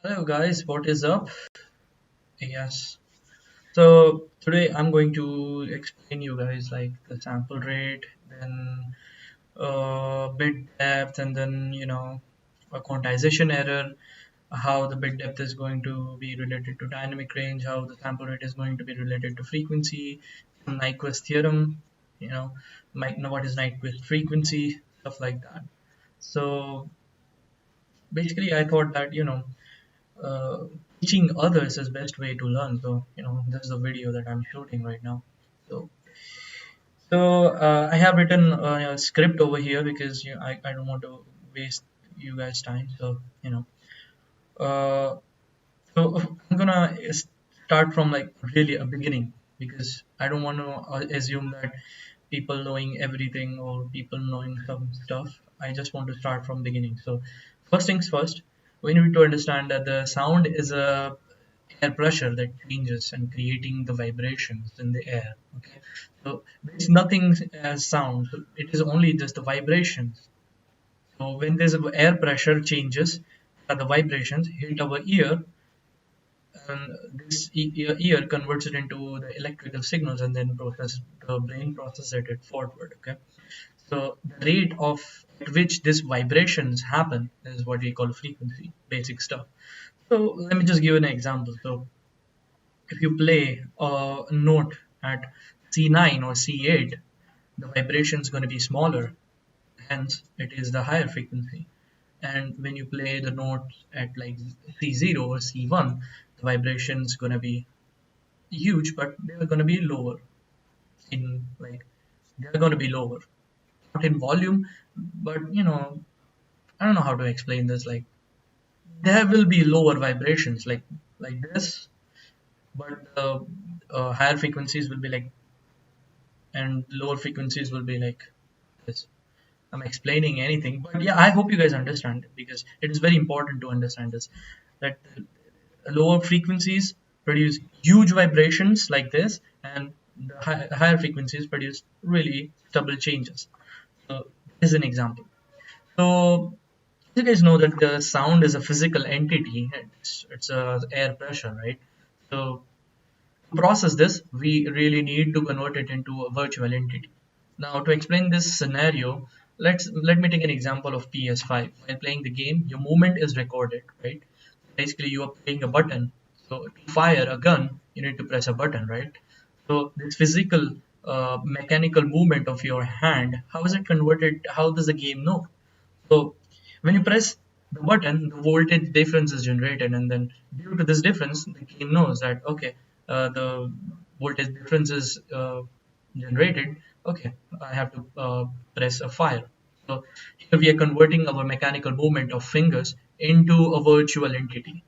Hello guys, what is up? Yes. So today I'm going to explain you guys like the sample rate, then bit depth, and then a quantization error, how the bit depth is going to be related to dynamic range, how the sample rate is going to be related to frequency, Nyquist theorem, what is Nyquist frequency, stuff like that. So basically, I thought that uh, teaching others is best way to learn. So this is a video that I'm shooting right now. So I have written a script over here because I don't want to waste you guys time. Uh, so I'm gonna start from like really a beginning because I don't want to assume that people knowing everything or people knowing some stuff. I just want to start from beginning. So first things first, we need to understand that the sound is a air pressure that changes and creating the vibrations in the air. Okay, so there's nothing as sound. So it is only just the vibrations. So when there's a air pressure changes, the vibrations hit our ear, and this ear converts it into the electrical signals, and then the brain processes it forward. Okay, so the rate of at which these vibrations happen is what we call frequency, basic stuff. So let me just give an example. So if you play a note at C9 or C8, the vibration is going to be smaller, hence it is the higher frequency. And when you play the notes at like C0 or C1, the vibration is going to be huge, but they're going to be lower in like they're going to be lower, not in volume, but I don't know how to explain this. Like there will be lower vibrations like this, but the higher frequencies will be like, and lower frequencies will be like this. I'm explaining anything, but yeah, I hope you guys understand it because it is very important to understand this. That lower frequencies produce huge vibrations like this, and the higher frequencies produce really stubble changes. So this is an example. So you guys know that the sound is a physical entity. It's a air pressure, right? So to process this, we really need to convert it into a virtual entity. Now, to explain this scenario, let me take an example of PS5. While playing the game, your movement is recorded, right? Basically, you are playing a button. So to fire a gun, you need to press a button, right? So this physical, mechanical movement of your hand, how is it converted? How does the game know? So when you press the button, the voltage difference is generated, and then due to this difference, the game knows that okay, the voltage difference is generated. Okay, I have to press a fire. So here we are converting our mechanical movement of fingers into a virtual entity.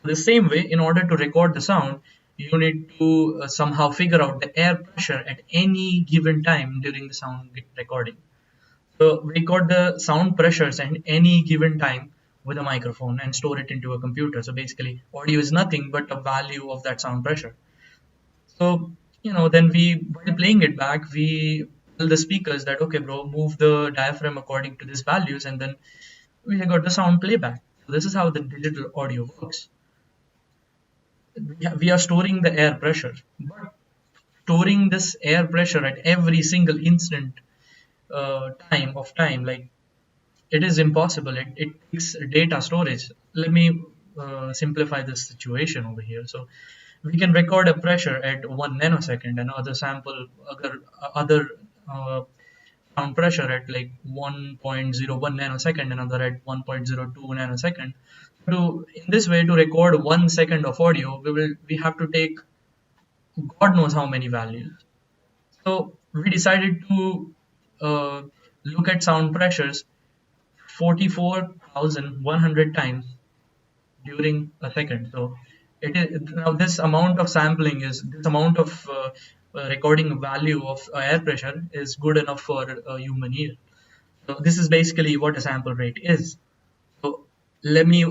The same way, in order to record the sound, you need to somehow figure out the air pressure at any given time during the sound recording. So we record the sound pressures at any given time with a microphone and store it into a computer. So basically, audio is nothing but a value of that sound pressure. So then while playing it back, we tell the speakers that okay, bro, move the diaphragm according to these values, and then we got the sound playback. So this is how the digital audio works. We are storing the air pressure, but storing this air pressure at every single instant time, like it is impossible. It takes data storage. Let me simplify this situation over here. So we can record a pressure at 1 nanosecond, and other sound pressure at like 1.01 nanosecond, another at 1.02 nanosecond. In this way, to record 1 second of audio, we have to take God knows how many values. So we decided to uh, look at sound pressures 44,100 times during a second. So it is now this amount of sampling is this amount of recording value of air pressure is good enough for a human ear. So this is basically what a sample rate is. So let me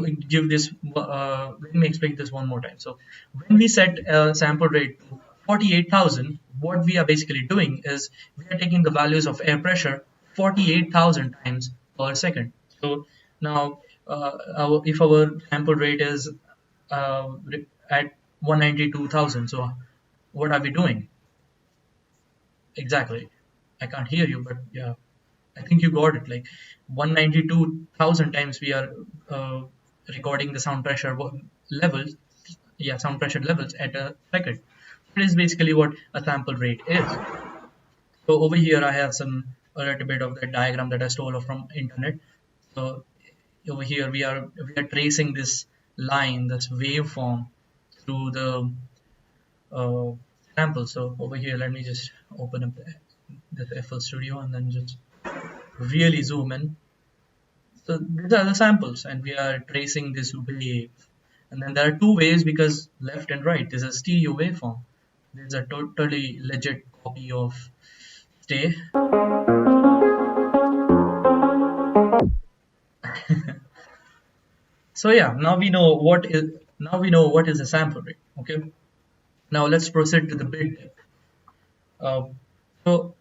explain this one more time. So when we set a sample rate to 48,000, what we are basically doing is we are taking the values of air pressure 48,000 times per second. So now if our sample rate is at 192,000, so what are we doing exactly? I can't hear you, but yeah, I think you got it. Like 192,000 times we are uh, recording the sound pressure levels, yeah, sound pressure levels at a second. That is basically what a sample rate is. So over here I have a little bit of the diagram that I stole from internet. So over here we are tracing this line, this waveform through the uh, sample. So over here, let me just open up this FL Studio and then just really zoom in. So these are the samples, and we are tracing this wave. And then there are two waves because left and right. This is a stereo waveform. This is a totally legit copy of Stay. So yeah, now we know what is a sample rate. Okay. Now let's proceed to the bit depth. Uh, so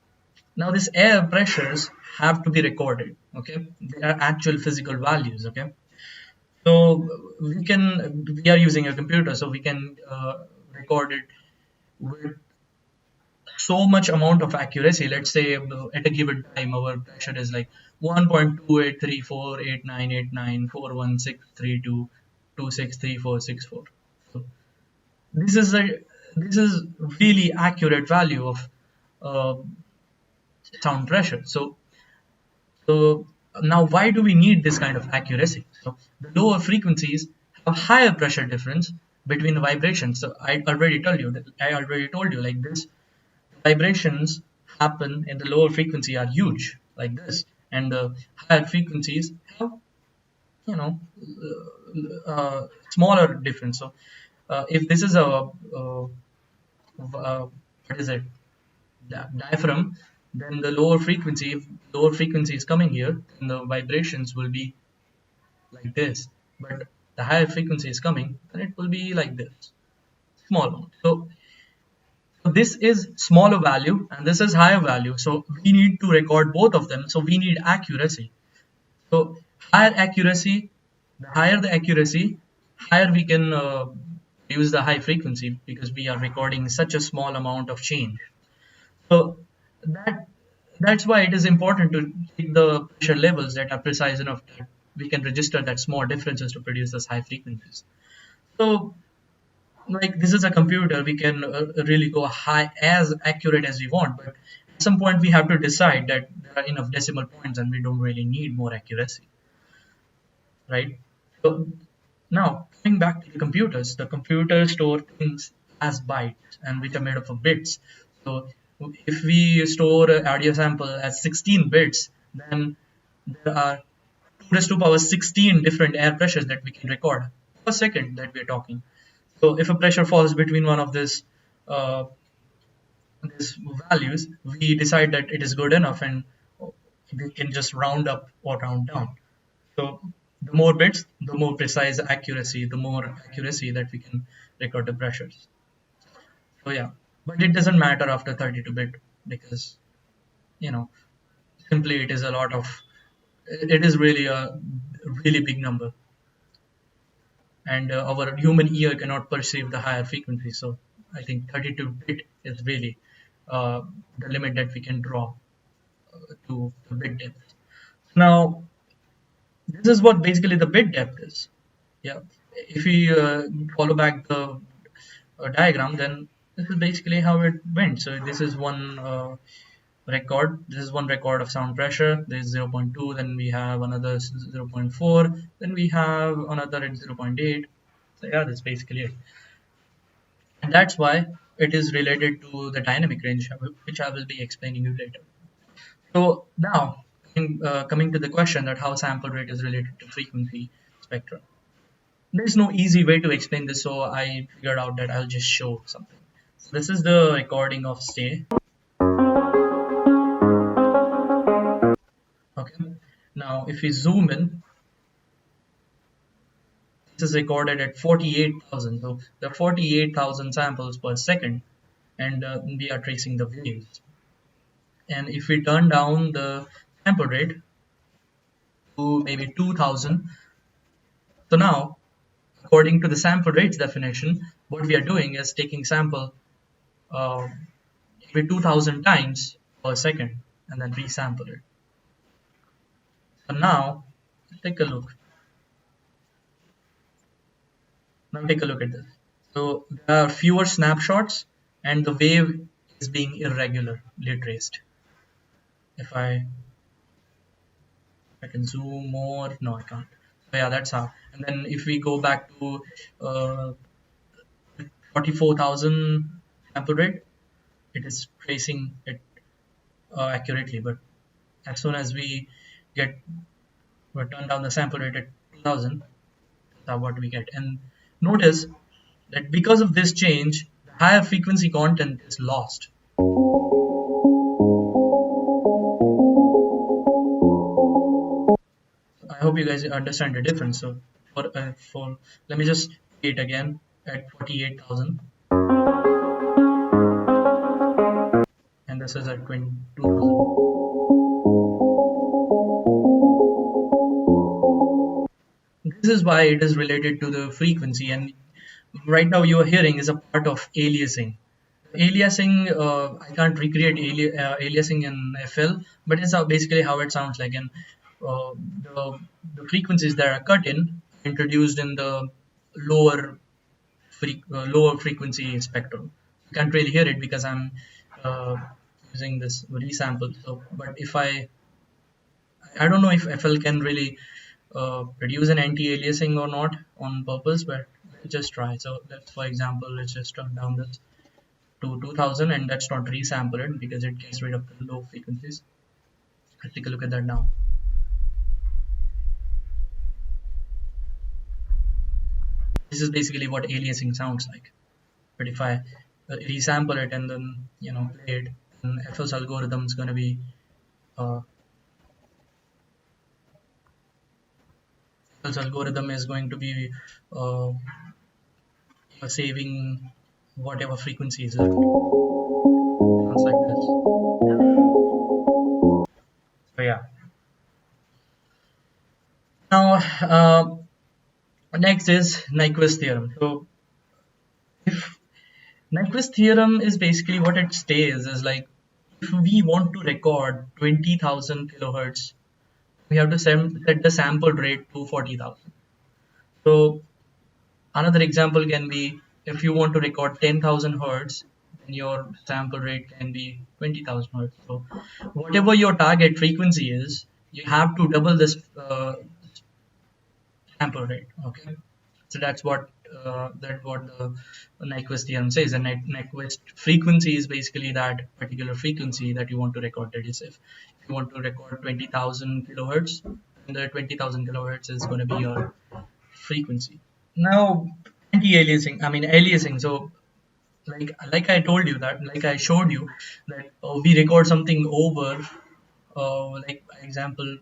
now these air pressures have to be recorded. Okay, they are actual physical values. Okay, so we are using a computer, so we can record it with so much amount of accuracy. Let's say at a given time our pressure is like 1.28348989416322263464. So this is a this is really accurate value of uh, sound pressure. So now why do we need this kind of accuracy? So the lower frequencies have higher pressure difference between the vibrations. So I already told you like this, vibrations happen in the lower frequency are huge like this, and the higher frequencies have, you know, smaller difference. So if this is what is it, diaphragm, then the lower frequency, if lower frequency is coming here, then the vibrations will be like this. But the higher frequency is coming, then it will be like this, small amount. So this is smaller value and this is higher value. So we need to record both of them. So we need accuracy. So higher accuracy, the higher the accuracy, higher we can use the high frequency because we are recording such a small amount of change. So that that's why it is important to keep the pressure levels that are precise enough that we can register that small differences to produce those high frequencies. So like this is a computer, we can really go high as accurate as we want, but at some point we have to decide that there are enough decimal points and we don't really need more accuracy, right? So now coming back to the computers store things as bytes and which are made up of bits. So if we store an audio sample as 16 bits, then there are 2 raised to power 16 different air pressures that we can record per second that we are talking. So if a pressure falls between one of uh, these values, we decide that it is good enough and we can just round up or round down. So the more bits, the more precise accuracy, the more accuracy that we can record the pressures. So yeah, but it doesn't matter after 32-bit because, you know, simply it is a lot of, it is really a really big number, and our human ear cannot perceive the higher frequency. So I think 32-bit is really the limit that we can draw to the bit depth. Now, this is what basically the bit depth is. Yeah, if we follow back the diagram, then this is basically how it went. So this is one record. This is one record of sound pressure. There is zero point 0.2. Then we have another 0.4. Then we have another at 0.8. So yeah, that's basically it. And that's why it is related to the dynamic range, which I will be explaining you later. So now, coming to the question that how sample rate is related to frequency spectrum. There's no easy way to explain this, so I figured out that I'll just show something. So this is the recording of stay. Okay. Now, if we zoom in, this is recorded at 48,000. So there are 48,000 samples per second, and we are tracing the waves. And if we turn down the sample rate to maybe 2,000, So now, according to the sample rates definition, what we are doing is taking sample uh, every 2000 times per second and then resample it. So now, take a look. Now take a look at this. So there are fewer snapshots and the wave is being irregularly traced. If I can zoom more, no I can't. So yeah, that's how. And then if we go back to uh, 44,000 sample rate, it is tracing it accurately. But as soon as get we turn down the sample rate at 2000, that's what we get. And notice that because of this change, the higher frequency content is lost. I hope you guys understand the difference. So for let me just play it again at 48,000, and this is at 22,000. This is why it is related to the frequency, and right now you are hearing is a part of aliasing. Aliasing, I can't recreate aliasing in FL, but it's basically how it sounds like. And uh, the, the frequencies that are cut in introduced in the lower lower frequency spectrum. You can't really hear it because I'm uh, using this resample. So, but if I don't know if FL can really produce an anti-aliasing or not on purpose, but let's just try. So let's, for example, let's just turn down this to 2000 and let's not resample it because it gets rid of the low frequencies. Let's take a look at that now. This is basically what aliasing sounds like. But if I resample it and then play it, then FL's algorithm is going to be uh, FL's algorithm is going to be uh, saving whatever frequency is left. Sounds like this. So yeah. Now next is Nyquist theorem. So if Nyquist theorem is basically what it states is like if we want to record 20,000 kilohertz, we have to set the sample rate to 40,000. So another example can be if you want to record 10,000 hertz, then your sample rate can be 20,000 hertz. So whatever your target frequency is, you have to double this sample rate. Okay, so that's what the Nyquist theorem says. And Nyquist frequency is basically that particular frequency that you want to record. That is, if you want to record 20,000 kilohertz, then the 20,000 kilohertz is going to be your frequency. Now, anti-aliasing. I mean aliasing. So like I told you that, like I showed you that we record something over, like for example,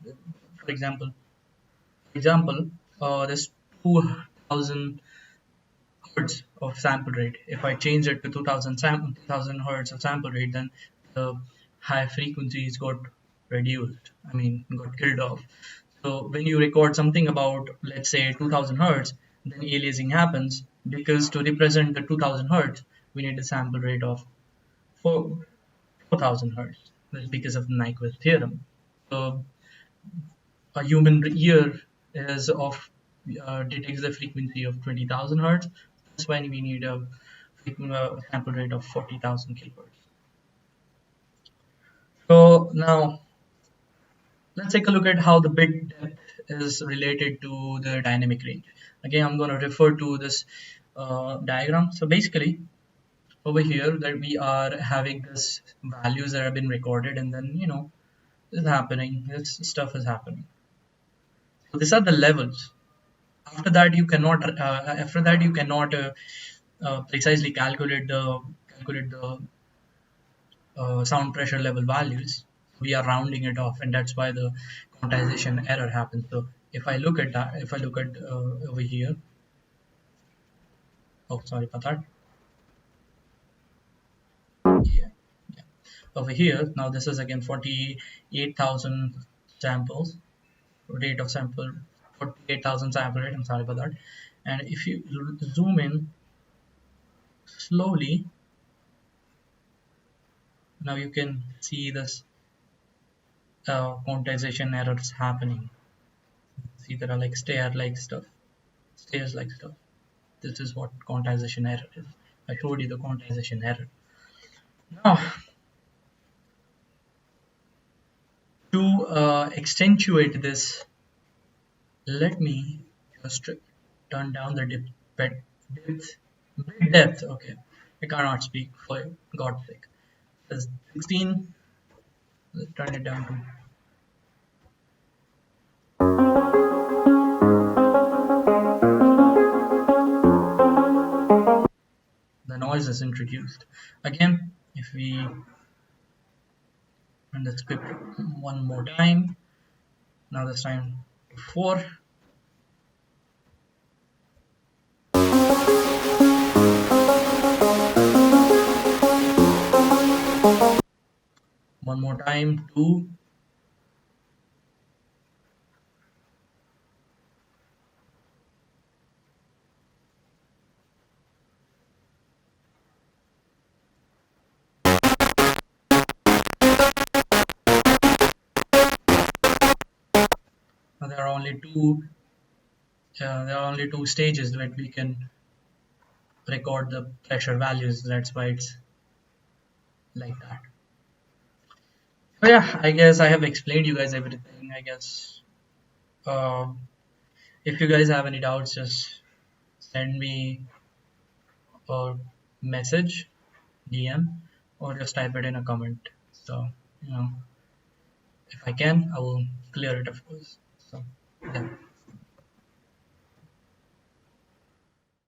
there's 2,000 hertz of sample rate. If I change it to 2,000 hertz of sample rate, then the high frequencies got reduced. I mean, got killed off. So when you record something about, let's say, 2,000 hertz, then aliasing happens because to represent the 2,000 hertz, we need a sample rate of 4,000 hertz. That's because of the Nyquist theorem. So a human ear is of detects the frequency of 20,000 hertz. That's why we need a sample rate of 40,000 kilohertz. So now let's take a look at how the bit depth is related to the dynamic range. Again, I'm going to refer to this diagram. So basically, over here that we are having this values that have been recorded, and then this stuff is happening. So these are the levels. After that you cannot precisely calculate the sound pressure level values. We are rounding it off, and that's why the quantization error happens. So if I look at over here, oh sorry about that. Yeah, yeah. Over here now this is again 48,000 samples, rate of sample 48,000 sample rate. I'm sorry about that. And if you zoom in slowly, now you can see this quantization errors happening. See, there are like stairs like stuff. This is what quantization error is. I showed you the quantization error. Now, to accentuate this, let me just turn down the depth, bit depth. Okay, I cannot speak for God's sake. There's 16. Let's turn it down to the noise is introduced. Again, if we run the script one more time, now this time to 4. One more time 2. Now there are only two stages that we can record the pressure values. That's why it's like that. So yeah, I guess I have explained you guys everything. I guess uh, if you guys have any doubts, just send me a message, DM, or just type it in a comment. So you know, if I can, I will clear it, of course. So yeah.